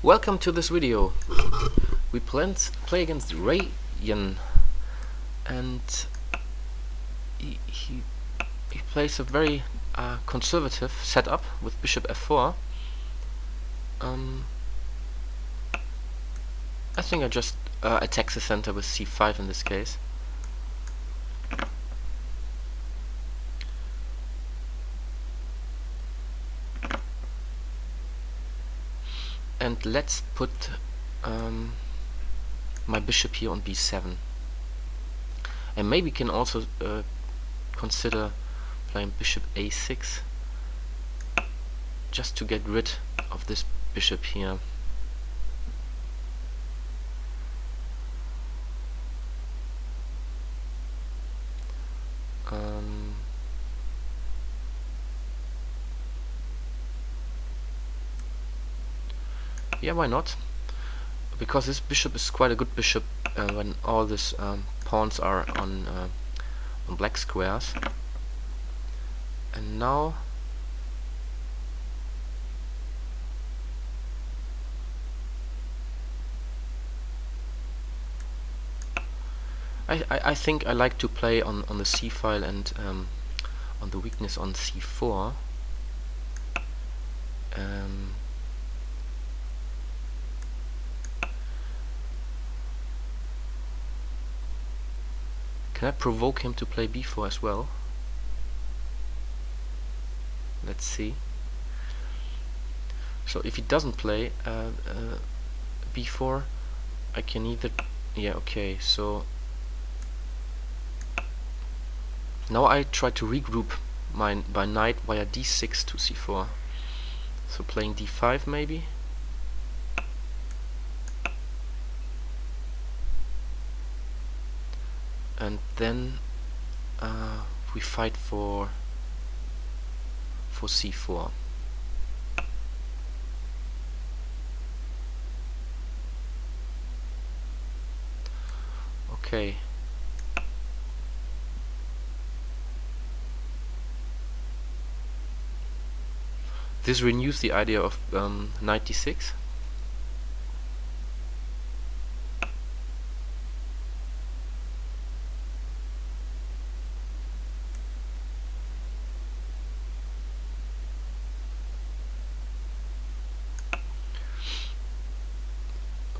Welcome to this video. We play against Rayan, and he plays a very conservative setup with bishop f4. I think I just attack the center with c5 in this case. And let's put my bishop here on b7. And maybe can also consider playing bishop a6 just to get rid of this bishop here. Yeah, why not? Because this bishop is quite a good bishop when all these pawns are on black squares. And now I think I like to play on the c file and on the weakness on c4. Can I provoke him to play b4 as well? Let's see. So if he doesn't play b4, I can either... yeah, okay, so now I try to regroup my knight via d6 to c4. So playing d5 maybe. And then we fight for c4. Okay. This renews the idea of knight d6.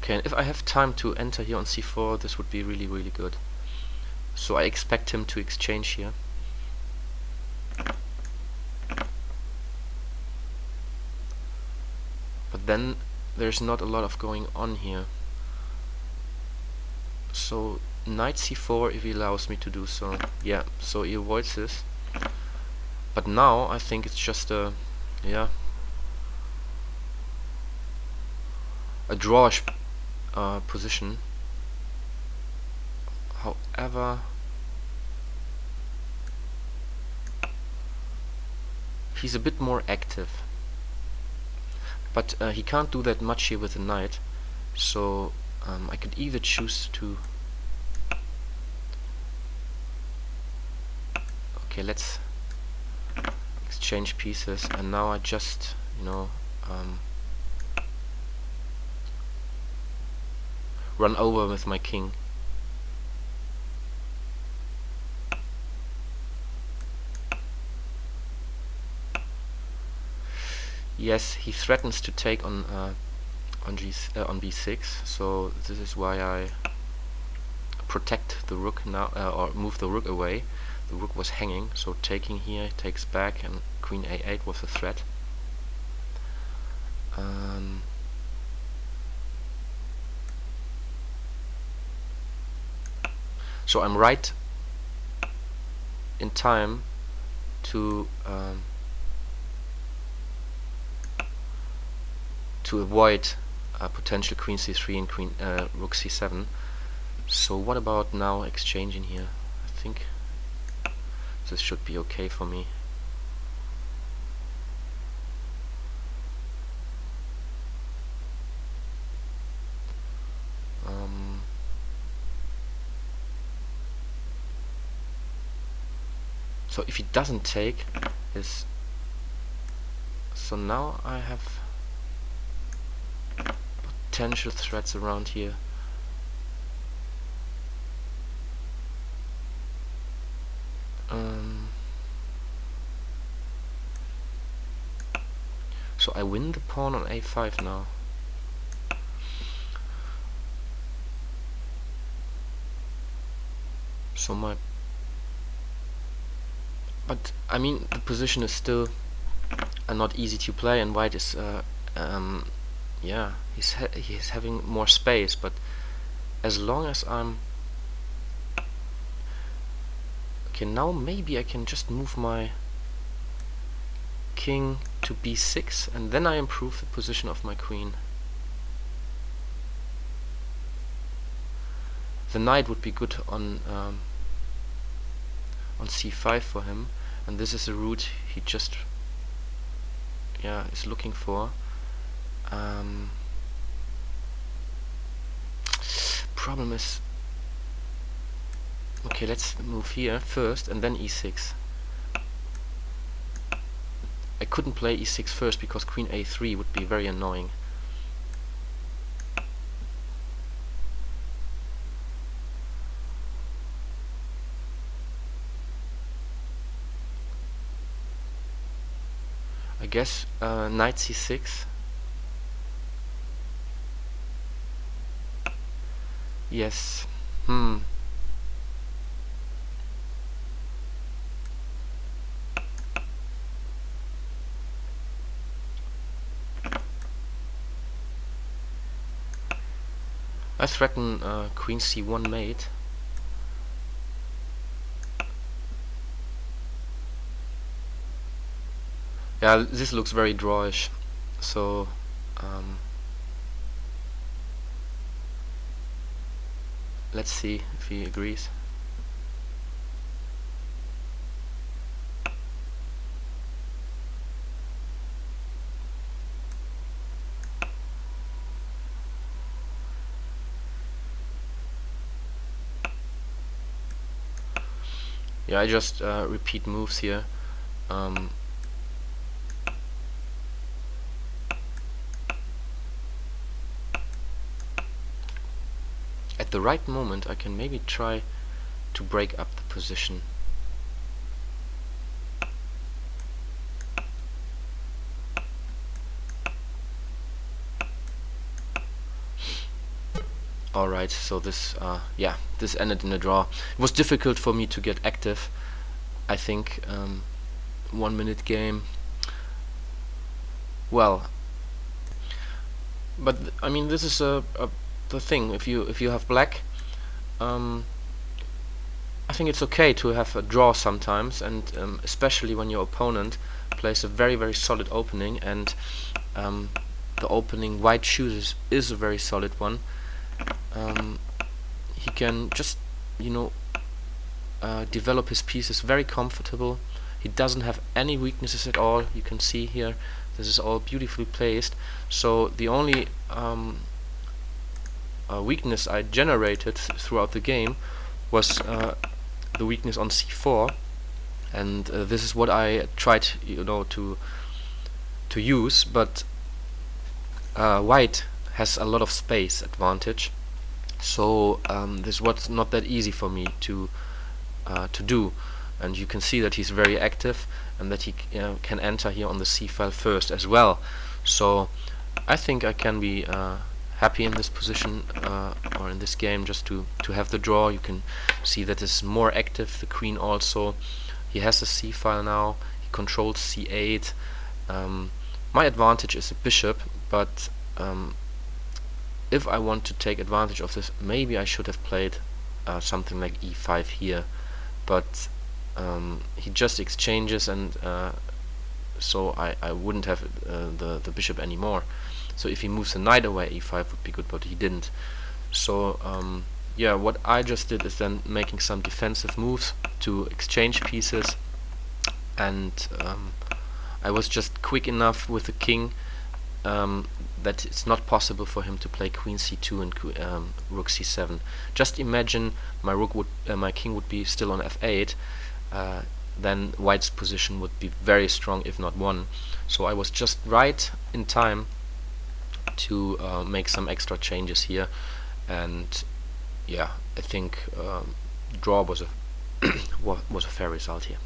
Okay, and if I have time to enter here on c4, this would be really, really good. So I expect him to exchange here. But then there's not a lot of going on here. So knight c4 if he allows me to do so. Yeah, so he avoids this. But now I think it's just a drawish position. However, he's a bit more active, but he can't do that much here with the knight. So I could either choose to... okay, let's exchange pieces, and now I just, run over with my king. Yes, he threatens to take on b6, so this is why I protect the rook now, or move the rook away. The rook was hanging, so taking here takes back, and queen a8 was a threat. So I'm right in time to avoid potential queen c3 and queen rook c7. So what about now exchanging here? I think this should be okay for me. So if he doesn't take so now I have potential threats around here. So I win the pawn on a5 now. So but I mean, the position is still not easy to play, and white is yeah, he's having more space, but as long as I'm okay, now maybe I can just move my king to b6, and then I improve the position of my queen. The knight would be good on c5 for him, and this is a route he just is looking for. Problem is, okay, let's move here first and then e6. I couldn't play e6 first because queen a3 would be very annoying. I guess knight c6. Yes. I threaten queen c1 mate. Yeah, this looks very drawish. So let's see if he agrees. Yeah, I just repeat moves here. At the right moment I can maybe try to break up the position. Alright, so this this ended in a draw. It was difficult for me to get active. I think 1 minute game. Well, but I mean, this is the thing. If you have black, I think it's okay to have a draw sometimes, and especially when your opponent plays a very solid opening, and the opening white chooses is a very solid one. He can just, you know, develop his pieces very comfortable. He doesn't have any weaknesses at all. You can see here, this is all beautifully placed. So the only weakness I generated throughout the game was the weakness on c4, and this is what I tried, you know, to use. But white has a lot of space advantage, so this was not that easy for me to do. And you can see that he's very active, and that he can enter here on the c file first as well. So I think I can be happy in this position, or in this game, just to have the draw. You can see that is more active. The queen also. He has a c file now. He controls c8. My advantage is a bishop, but if I want to take advantage of this, maybe I should have played something like e5 here, but he just exchanges, and so I wouldn't have the bishop anymore. So if he moves the knight away, e5 would be good, but he didn't. So yeah, what I just did is then making some defensive moves to exchange pieces, and I was just quick enough with the king that it's not possible for him to play queen c2 and rook c7. Just imagine my king would be still on f8. Then white's position would be very strong, if not won. So I was just right in time to make some extra changes here, and yeah, I think draw was a was a fair result here.